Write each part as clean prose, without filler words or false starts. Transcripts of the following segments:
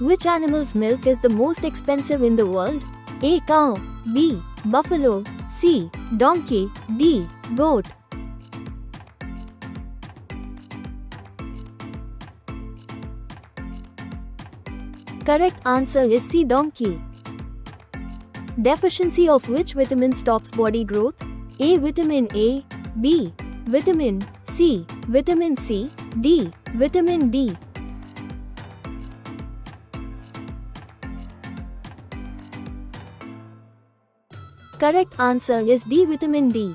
Which animal's milk is the most expensive in the world? A. Cow. B. Buffalo. C. Donkey. D. Goat. Correct answer is C. Donkey. Deficiency of which vitamin stops body growth? A. Vitamin A. B. Vitamin C. Vitamin C. D. Vitamin D. Correct answer is D. Vitamin D.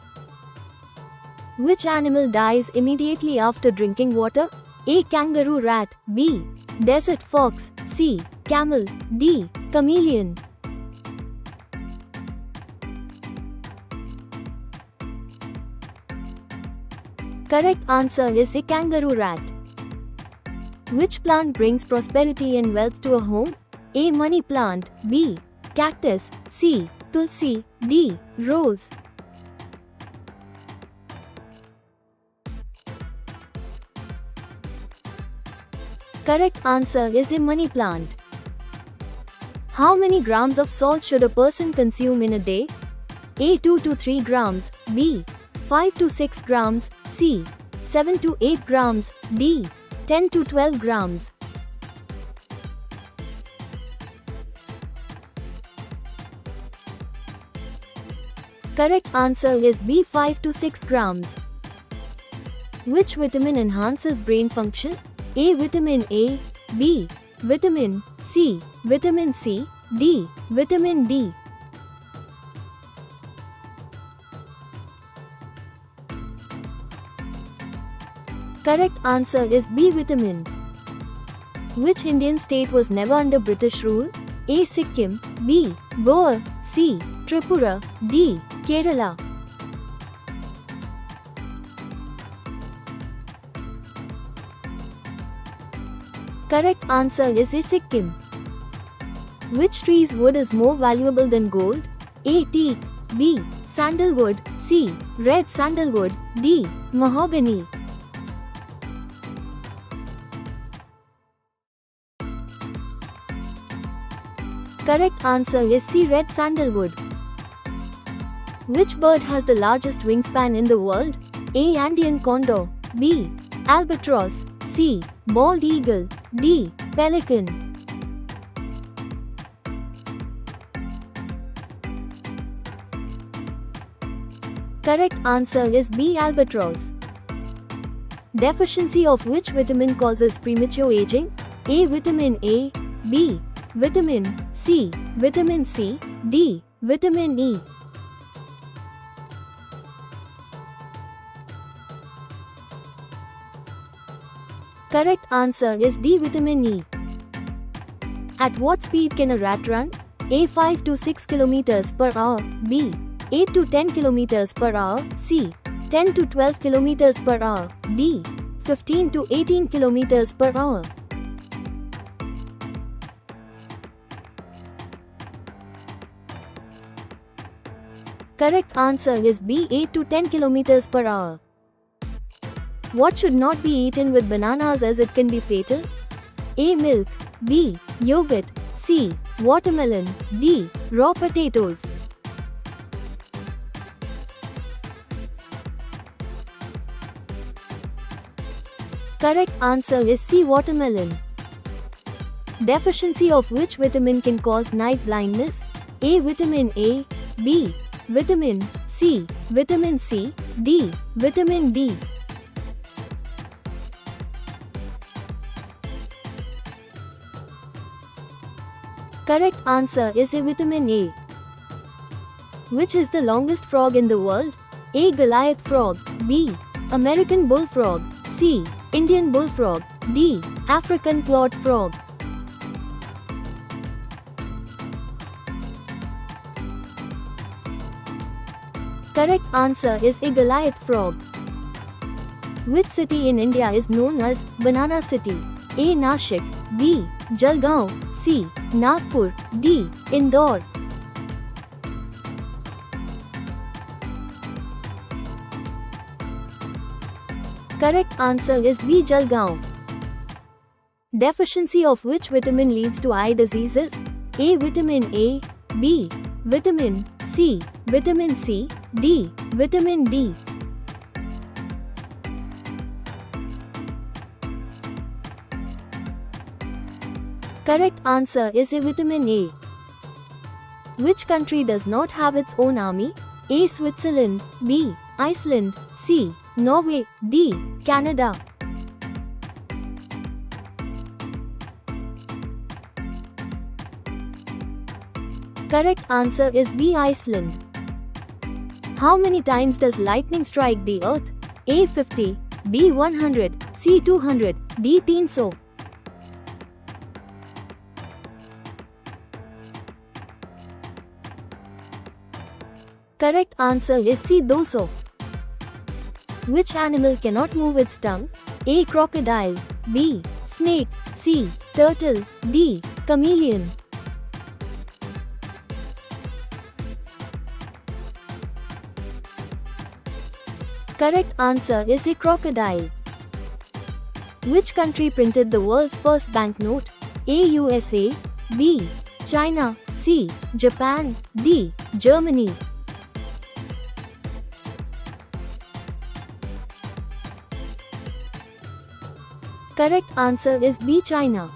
Which animal dies immediately after drinking water? A. Kangaroo rat. B. Desert fox. C. Camel. D. Chameleon. Correct answer is a kangaroo rat. Which plant brings prosperity and wealth to a home? A. Money plant. B. Cactus. C. Tulsi. D. Rose. Correct answer is a money plant. How many grams of salt should a person consume in a day? A. 2 to 3 grams. B. 5 to 6 grams. C. 7 to 8 grams. D. 10 to 12 grams. Correct answer is B. 5 to 6 grams. Which vitamin enhances brain function? A. Vitamin A. B. Vitamin C. Vitamin C. D. Vitamin D. Correct answer is B. Vitamin. Which Indian state was never under British rule? A. Sikkim. B. Goa. C. Tripura. D. Kerala. Correct answer is A. Sikkim. Which tree's wood is more valuable than gold? A. Teak. B. Sandalwood. C. Red sandalwood. D. Mahogany. Correct answer is C. Red sandalwood. Which bird has the largest wingspan in the world? A. Andean condor. B. Albatross. C. Bald eagle. D. Pelican. Correct answer is B. Albatross. Deficiency of which vitamin causes premature aging? A. Vitamin A. B. Vitamin C. Vitamin C. D. Vitamin E. Correct answer is D. Vitamin E. At what speed can a rat run? A. 5 to 6 km per hour. B. 8 to 10 km per hour. C. 10 to 12 km per hour. D. 15 to 18 km per hour. Correct answer is B. 8 to 10 km per hour. What should not be eaten with bananas as it can be fatal? A. Milk. B. Yogurt. C. Watermelon. D. Raw potatoes. Correct answer is C. Watermelon. Deficiency of which vitamin can cause night blindness? A. Vitamin A. B. Vitamin C. Vitamin C. D. Vitamin D. Correct answer is A. Vitamin A. Which is the longest frog in the world? A. Goliath frog. B. American bullfrog. C. Indian bullfrog. D. African clawed frog. Correct answer is A. Goliath frog. Which city in India is known as Banana City? A. Nashik. B. Jalgaon. C. Nagpur. D. Indore. Correct answer is B. Jalgaon. Deficiency of which vitamin leads to eye diseases? A. Vitamin A. B. Vitamin C. Vitamin C. D. Vitamin D. Correct answer is A. Vitamin A. Which country does not have its own army? A. Switzerland. B. Iceland. C. Norway. D. Canada. Correct answer is B. Iceland. How many times does lightning strike the earth? A. 50. B. 100. C. 200. D. 300. Correct answer is C. 200. Which animal cannot move its tongue? A. Crocodile. B. Snake. C. Turtle. D. Chameleon. Correct answer is A. Crocodile. Which country printed the world's first banknote? A. USA. B. China. C. Japan. D. Germany. Correct answer is B. China.